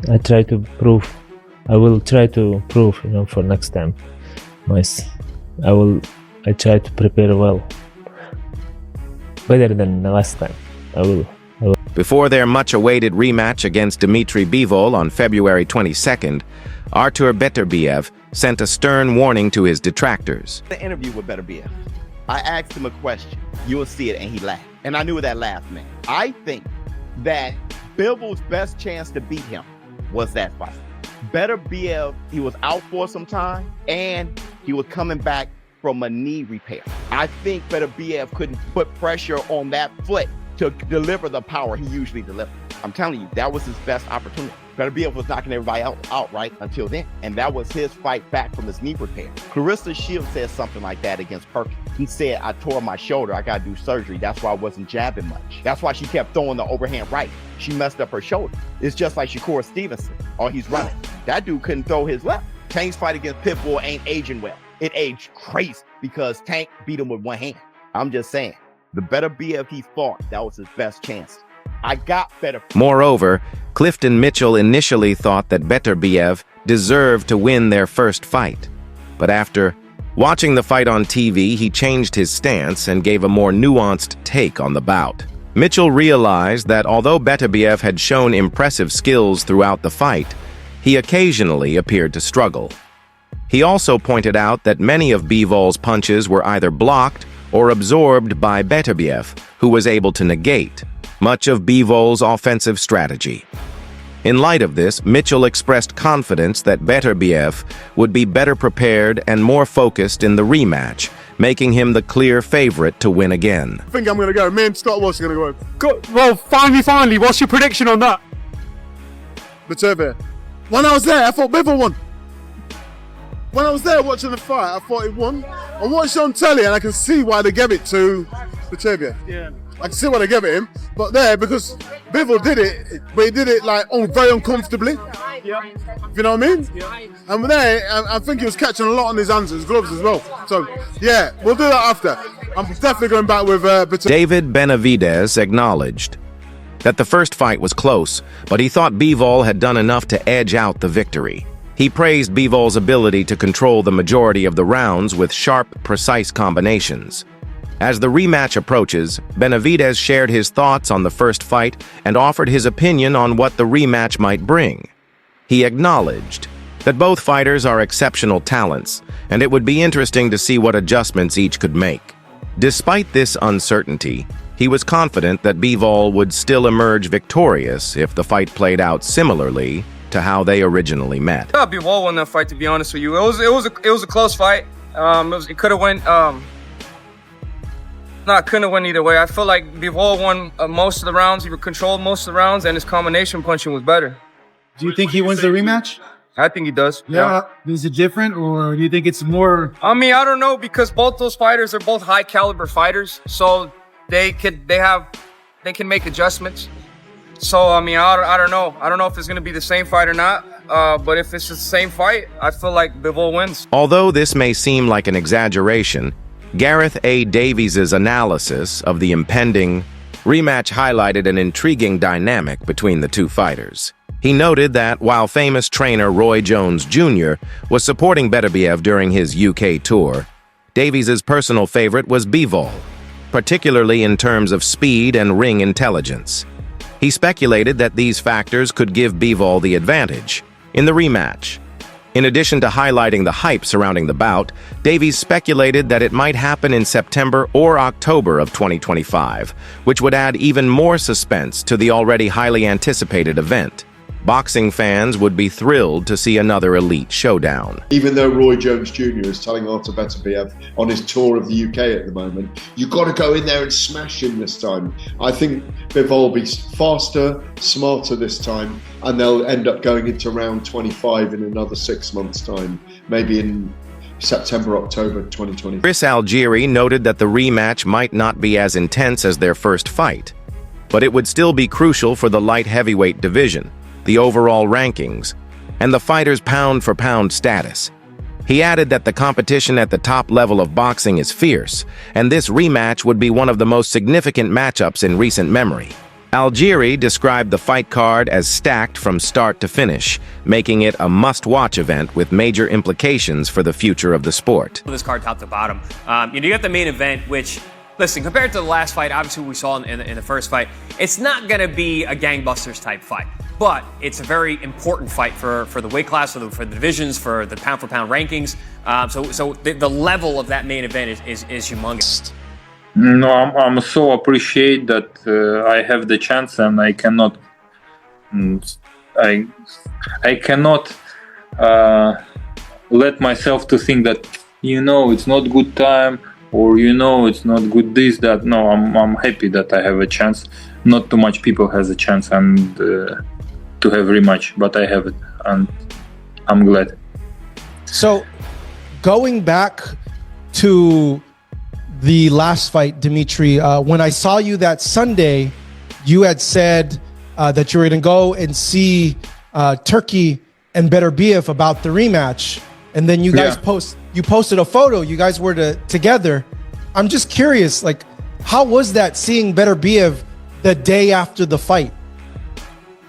I try to prove. I will try to prove, for next time. I try to prepare well, better than the last time. I will. Before their much-awaited rematch against Dmitry Bivol on February 22nd, Artur Beterbiev sent a stern warning to his detractors. The interview with Beterbiev, I asked him a question. You will see it, and he laughed. And I knew what that laugh meant. I think that Bivol's best chance to beat him was that fight. Beterbiev, he was out for some time, and he was coming back from a knee repair. I think Beterbiev couldn't put pressure on that foot to deliver the power he usually delivers. I'm telling you, that was his best opportunity. Beterbiev was knocking everybody out right until then. And that was his fight back from his knee repair. Clarissa Shields said something like that against Perkins. He said, I tore my shoulder, I gotta do surgery. That's why I wasn't jabbing much. That's why she kept throwing the overhand right. She messed up her shoulder. It's just like Shakur Stevenson, or he's running. That dude couldn't throw his left. Tank's fight against Pitbull ain't aging well. It aged crazy because Tank beat him with one hand. I'm just saying, the Beterbiev he fought, that was his best chance. I got better. Moreover, Clifton Mitchell initially thought that Beterbiev deserved to win their first fight. But after watching the fight on TV, he changed his stance and gave a more nuanced take on the bout. Mitchell realized that although Beterbiev had shown impressive skills throughout the fight, he occasionally appeared to struggle. He also pointed out that many of Bivol's punches were either blocked or absorbed by Beterbiev, who was able to negate much of Bivol's offensive strategy. In light of this, Mitchell expressed confidence that Beterbiev would be better prepared and more focused in the rematch, making him the clear favorite to win again. I think I'm going to go. Me and Scott Walsh are going to go. Well, finally, what's your prediction on that? Beterbiev. When I was there, I thought Bivol won. When I was there watching the fight, I thought he won. I watched it on telly and I can see why they gave it to Beterbiev. Yeah. I can see why they gave it him, but there, because Bivol did it, but he did it like very uncomfortably. Yeah. You know what I mean? Yeah. And there, I think he was catching a lot on his hands and his gloves as well. So, yeah, we'll do that after. I'm definitely going back with Beterbiev. David Benavidez acknowledged that the first fight was close, but he thought Bivol had done enough to edge out the victory. He praised Bivol's ability to control the majority of the rounds with sharp, precise combinations. As the rematch approaches, Benavidez shared his thoughts on the first fight and offered his opinion on what the rematch might bring. He acknowledged that both fighters are exceptional talents, and it would be interesting to see what adjustments each could make. Despite this uncertainty, he was confident that Bivol would still emerge victorious if the fight played out similarly to how they originally met. Yeah, Bivol won that fight, to be honest with you. It was a close fight. It could have went. Couldn't have went either way. I feel like Bivol won most of the rounds. He controlled most of the rounds, and his combination punching was better. Do you think he wins the rematch? I think he does. Yeah. Is it different, or do you think it's more? I mean, I don't know, because both those fighters are both high caliber fighters, so they can make adjustments. So I mean, I don't know. I don't know if it's gonna be the same fight or not. But if it's the same fight, I feel like Bivol wins. Although this may seem like an exaggeration, Gareth Davies' analysis of the impending rematch highlighted an intriguing dynamic between the two fighters. He noted that while famous trainer Roy Jones Jr. was supporting Beterbiev during his UK tour, Davies' personal favorite was Bivol, particularly in terms of speed and ring intelligence. He speculated that these factors could give Bivol the advantage in the rematch. In addition to highlighting the hype surrounding the bout, Davies speculated that it might happen in September or October of 2025, which would add even more suspense to the already highly anticipated event. Boxing fans would be thrilled to see another elite showdown. Even though Roy Jones Jr. is telling Artur Beterbiev on his tour of the UK at the moment, you've got to go in there and smash him this time. I think Bivol will be faster, smarter this time, and they'll end up going into round 25 in another 6 months' time, maybe in September, October 2020. Chris Algieri noted that the rematch might not be as intense as their first fight, but it would still be crucial for the light heavyweight division, the overall rankings, and the fighter's pound-for-pound status. He added that the competition at the top level of boxing is fierce, and this rematch would be one of the most significant matchups in recent memory. Algieri described the fight card as stacked from start to finish, making it a must-watch event with major implications for the future of the sport. This card top to bottom. You got the main event, which, listen, compared to the last fight, obviously we saw in the first fight, it's not going to be a gangbusters type fight. But it's a very important fight for the weight class, for the divisions, for the pound-for-pound rankings. So the level of that main event is humongous. No, I'm so appreciate that I have the chance, and I cannot let myself to think that it's not good time, or it's not good this that. No, I'm happy that I have a chance. Not too much people has a chance and to have rematch, but I have it, and I'm glad. So, going back to the last fight, Dimitri, when I saw you that Sunday, you had said that you were going to go and see Turkey and Beterbiev about the rematch, and then you guys posted a photo. You guys were together. I'm just curious, like, how was that seeing Beterbiev the day after the fight?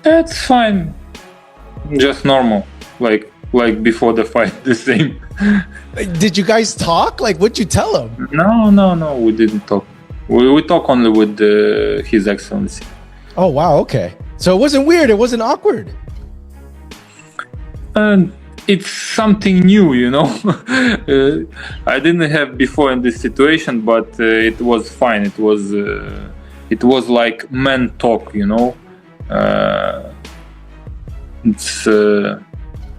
That's fine, just normal, like before the fight, the same. Did you guys talk? Like, what'd you tell him? No, we didn't talk. We talk only with His Excellency. Oh, wow, okay. So it wasn't weird, it wasn't awkward. It's something new, I didn't have before in this situation, but it was fine. It was like men talk,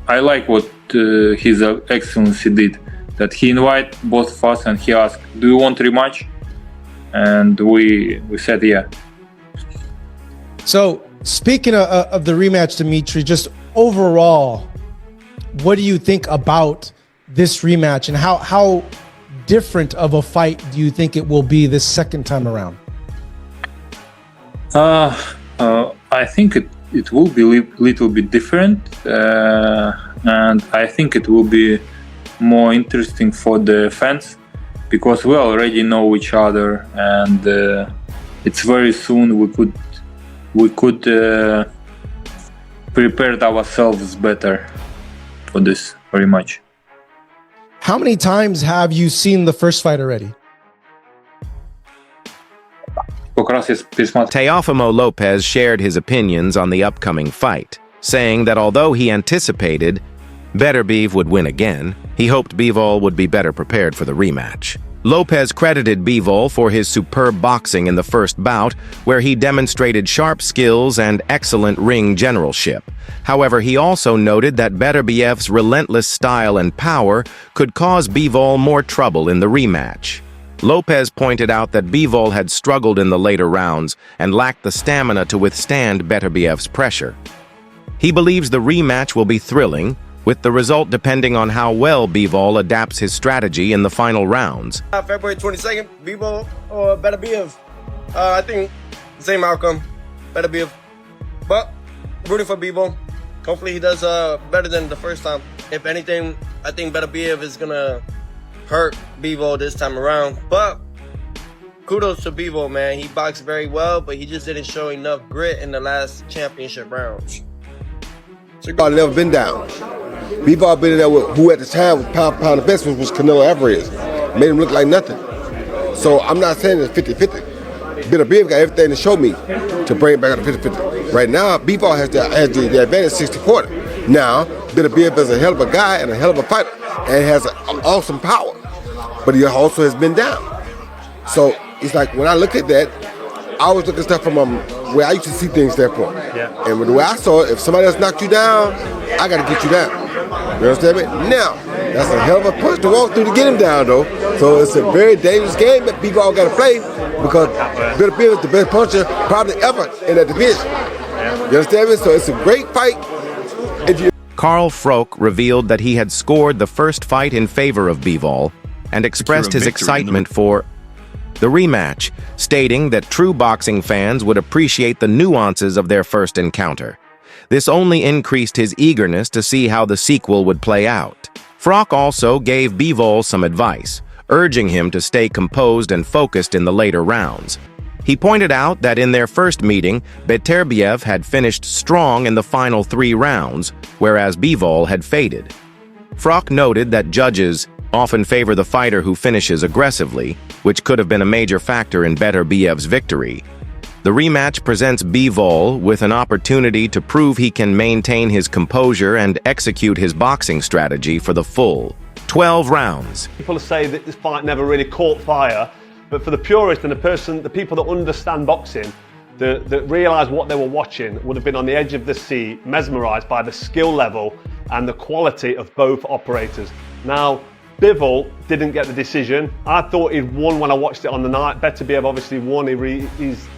I like what His Excellency did, that he invited both of us and he asked, do you want rematch? And we said yeah. So speaking of the rematch, Dimitri, just overall, what do you think about this rematch, and how different of a fight do you think it will be this second time around? I think it will be a little bit different, and I think it will be more interesting for the fans, because we already know each other, and it's very soon we could prepare ourselves better for this very much. How many times have you seen the first fight already? Teofimo Lopez shared his opinions on the upcoming fight, saying that although he anticipated Beterbiev would win again, he hoped Bivol would be better prepared for the rematch. Lopez credited Bivol for his superb boxing in the first bout, where he demonstrated sharp skills and excellent ring generalship. However, he also noted that Beterbiev's relentless style and power could cause Bivol more trouble in the rematch. Lopez pointed out that Bivol had struggled in the later rounds and lacked the stamina to withstand Beterbiev's pressure. He believes the rematch will be thrilling, with the result depending on how well Bivol adapts his strategy in the final rounds. February 22nd, Bivol or Beterbiev. I think same outcome, Beterbiev. But rooting for Bivol. Hopefully he does better than the first time. If anything, I think Beterbiev is gonna hurt Bivol this time around. But kudos to Bivol, man. He boxed very well, but he just didn't show enough grit in the last championship rounds. I've never been down. Bivol been in there with who at the time was pound for pound the best, which was Canelo Alvarez. Made him look like nothing. So I'm not saying it's 50-50. Beterbiev got everything to show me to bring it back up to 50-50. Right now, Bivol has the advantage 60-40. Now, Beterbiev is a hell of a guy and a hell of a fighter and has an awesome power. But he also has been down. So it's like when I look at that, I always look at stuff from where I used to see things standpoint. Yeah. And the way I saw it, if somebody else knocked you down, I got to get you down. You understand me? Now, that's a hell of a punch to walk through to get him down, though. So it's a very dangerous game that people all got to play, because Beterbiev is the best puncher probably ever in that division. You understand me? So it's a great fight. Carl Froch revealed that he had scored the first fight in favor of Bivol and expressed his excitement for the rematch, stating that true boxing fans would appreciate the nuances of their first encounter. This only increased his eagerness to see how the sequel would play out. Froch also gave Bivol some advice, urging him to stay composed and focused in the later rounds. He pointed out that in their first meeting, Beterbiev had finished strong in the final 3 rounds, whereas Bivol had faded. Froch noted that judges often favor the fighter who finishes aggressively, which could have been a major factor in Beterbiev's victory. The rematch presents Bivol with an opportunity to prove he can maintain his composure and execute his boxing strategy for the full 12 rounds. People say that this fight never really caught fire, but for the purist and the people that understand boxing, that realise what they were watching, would have been on the edge of the seat, mesmerised by the skill level and the quality of both operators. Now, Bivol didn't get the decision. I thought he'd won when I watched it on the night. Beterbiev obviously won.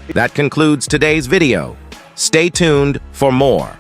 That concludes today's video. Stay tuned for more.